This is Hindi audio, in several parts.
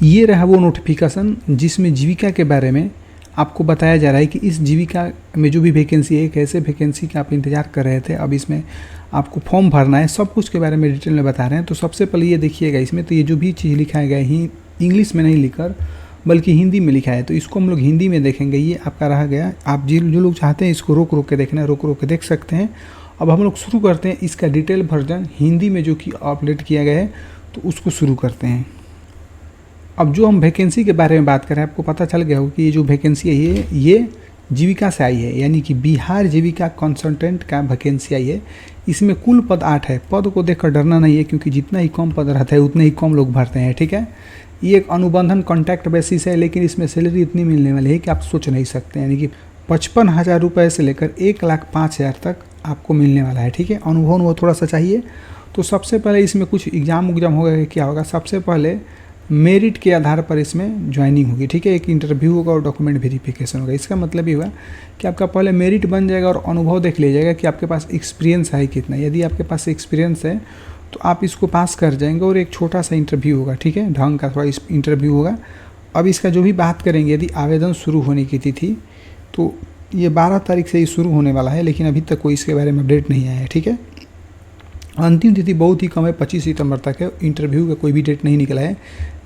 ये रहा वो नोटिफिकेशन जिसमें जीविका के बारे में आपको बताया जा रहा है कि इस जीविका में जो भी वैकेंसी है, कैसे वैकेंसी का आप इंतज़ार कर रहे थे, अब इसमें आपको फॉर्म भरना है, सब कुछ के बारे में डिटेल में बता रहे हैं। तो सबसे पहले ये देखिएगा, इसमें तो ये जो भी चीज़ लिखा गया है इंग्लिश में नहीं लिखकर बल्कि हिंदी में लिखा है, तो इसको हम लोग हिंदी में देखेंगे। ये आपका रह गया, आप जो लोग चाहते हैं इसको रोक रोक के देखना है, रोक रोक के देख सकते हैं। अब हम लोग शुरू करते हैं इसका डिटेल वर्जन हिंदी में जो कि अपडेट किया गया है, तो उसको शुरू करते हैं। अब जो हम वैकेंसी के बारे में बात करें, आपको पता चल गया होगा कि ये जो वैकेंसी है ये जीविका से आई है, यानी कि बिहार जीविका कंसल्टेंट का वैकेंसी आई है। इसमें कुल पद 8 है। पद को देखकर डरना नहीं है, क्योंकि जितना ही कम पद रहता है उतने ही कम लोग भरते हैं, ठीक है। ये एक अनुबंधन कॉन्ट्रैक्ट बेसिस है, लेकिन इसमें सैलरी इतनी मिलने वाली है कि आप सोच नहीं सकते, यानी कि 55,000 रुपये से लेकर 1,05,000 तक आपको मिलने वाला है, ठीक है। अनुभव थोड़ा सा चाहिए। तो सबसे पहले इसमें कुछ एग्जाम होगा, क्या होगा, सबसे पहले मेरिट के आधार पर इसमें ज्वाइनिंग होगी, ठीक है। एक इंटरव्यू होगा और डॉक्यूमेंट वेरिफिकेशन होगा। इसका मतलब ये हुआ कि आपका पहले मेरिट बन जाएगा और अनुभव देख लिया जाएगा कि आपके पास एक्सपीरियंस है कितना। यदि आपके पास एक्सपीरियंस है तो आप इसको पास कर जाएंगे और एक छोटा सा इंटरव्यू होगा, ठीक है, ढंग का थोड़ा इंटरव्यू होगा। अब इसका जो भी बात करेंगे, यदि आवेदन शुरू होने की तिथि, तो ये 12 तारीख से ही शुरू होने वाला है, लेकिन अभी तक कोई इसके बारे में अपडेट नहीं आया है, ठीक है। अंतिम तिथि बहुत ही कम है, 25 सितंबर तक है। इंटरव्यू का कोई भी डेट नहीं निकला है,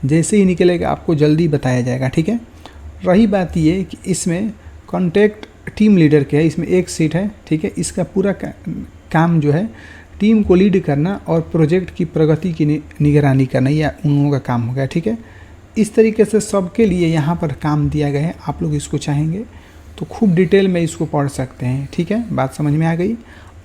जैसे ही निकलेगा आपको जल्दी बताया जाएगा, ठीक है। रही बात ये कि इसमें कॉन्टैक्ट टीम लीडर के है, इसमें एक सीट है, ठीक है। इसका पूरा काम जो है टीम को लीड करना और प्रोजेक्ट की प्रगति की निगरानी करना, या उन लोगों का काम हो गया, ठीक है। इस तरीके से सबके लिए यहाँ पर काम दिया गया है। आप लोग इसको चाहेंगे तो खूब डिटेल में इसको पढ़ सकते हैं, ठीक है। बात समझ में आ गई।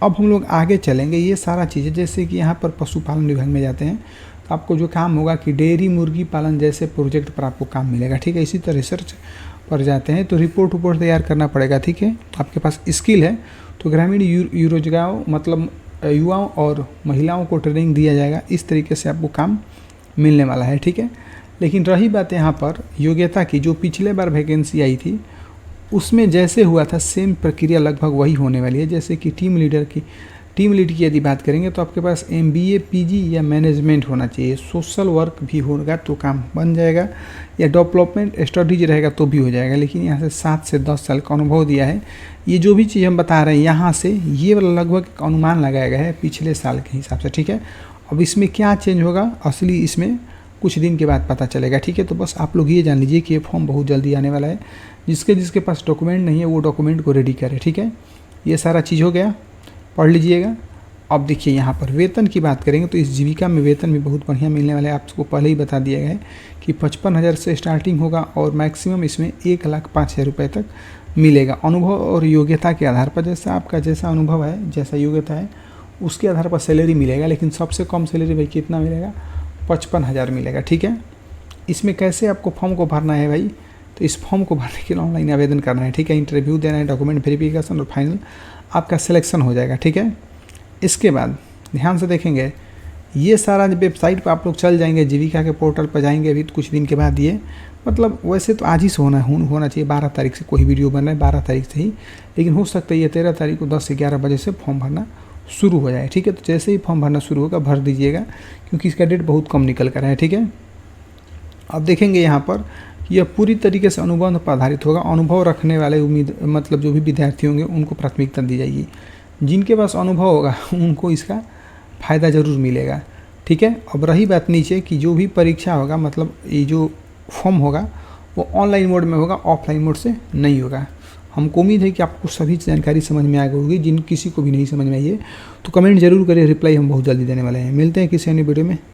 अब हम लोग आगे चलेंगे। ये सारा चीज़ें, जैसे कि यहाँ पर पशुपालन विभाग में जाते हैं तो आपको जो काम होगा कि डेयरी मुर्गी पालन जैसे प्रोजेक्ट पर आपको काम मिलेगा, ठीक है। इसी तरह रिसर्च पर जाते हैं तो रिपोर्ट तैयार करना पड़ेगा, ठीक है। आपके पास स्किल है तो ग्रामीण रोजगार मतलब युवाओं और महिलाओं को ट्रेनिंग दिया जाएगा। इस तरीके से आपको काम मिलने वाला है, ठीक है। लेकिन रही बात यहाँ पर योग्यता की, जो पिछले बार वैकेंसी आई थी उसमें जैसे हुआ था सेम प्रक्रिया लगभग वही होने वाली है। जैसे कि टीम लीड की यदि बात करेंगे तो आपके पास MBA PG या मैनेजमेंट होना चाहिए। सोशल वर्क भी होगा तो काम बन जाएगा, या डेवलपमेंट स्टडीज रहेगा तो भी हो जाएगा। लेकिन यहाँ से 7 से 10 साल का अनुभव दिया है। ये जो भी चीज़ हम बता रहे हैं यहाँ से ये लगभग अनुमान लगाया गया है पिछले साल के हिसाब से, ठीक है। अब इसमें क्या चेंज होगा असली इसमें कुछ दिन के बाद पता चलेगा, ठीक है। तो बस आप लोग ये जान लीजिए कि ये फॉर्म बहुत जल्दी आने वाला है। जिसके पास डॉक्यूमेंट नहीं है वो डॉक्यूमेंट को रेडी करे, ठीक है। ये सारा चीज़ हो गया, पढ़ लीजिएगा। अब देखिए यहाँ पर वेतन की बात करेंगे तो इस जीविका में वेतन भी बहुत बढ़िया मिलने वाले हैं। आपको पहले ही बता दिया गया है कि 55,000 से स्टार्टिंग होगा और मैक्सिमम इसमें 1,05,000 रुपये तक मिलेगा। अनुभव और योग्यता के आधार पर, जैसा अनुभव है, जैसा योग्यता है, उसके आधार पर सैलरी मिलेगा। लेकिन सबसे कम सैलरी भाई कितना मिलेगा, 55,000 मिलेगा, ठीक है। इसमें कैसे आपको फॉर्म को भरना है भाई, तो इस फॉर्म को भरने के लिए ऑनलाइन आवेदन करना है, ठीक है। इंटरव्यू देना है, डॉक्यूमेंट वेरिफिकेशन और फाइनल आपका सिलेक्शन हो जाएगा, ठीक है। इसके बाद ध्यान से देखेंगे, ये सारा वेबसाइट पर आप लोग चल जाएंगे, जीविका के पोर्टल पर जाएंगे अभी तो कुछ दिन के बाद। ये मतलब वैसे तो आज ही से होना चाहिए, 12 तारीख से कोई वीडियो बन रहा है 12 तारीख से ही, लेकिन हो सकता है ये 13 तारीख को 10 से 11 बजे से फॉर्म भरना शुरू हो जाए, ठीक है। तो जैसे ही फॉर्म भरना शुरू होगा भर दीजिएगा, क्योंकि इसका डेट बहुत कम निकल कर है, ठीक है। अब देखेंगे यहाँ पर यह पूरी तरीके से अनुबंध पर आधारित होगा। अनुभव रखने वाले मतलब जो भी विद्यार्थी होंगे उनको प्राथमिकता दी जाएगी। जिनके पास अनुभव होगा उनको इसका फ़ायदा ज़रूर मिलेगा, ठीक है। अब रही बात नीचे कि जो भी परीक्षा होगा, मतलब ये जो फॉर्म होगा वो ऑनलाइन मोड में होगा, ऑफलाइन मोड से नहीं होगा। हमको उम्मीद है कि आपको सभी जानकारी समझ में आ गई होगी। जिन किसी को भी नहीं समझ में आई है तो कमेंट जरूर करिए, रिप्लाई हम बहुत जल्दी देने वाले हैं। मिलते हैं किसी अन्य वीडियो में।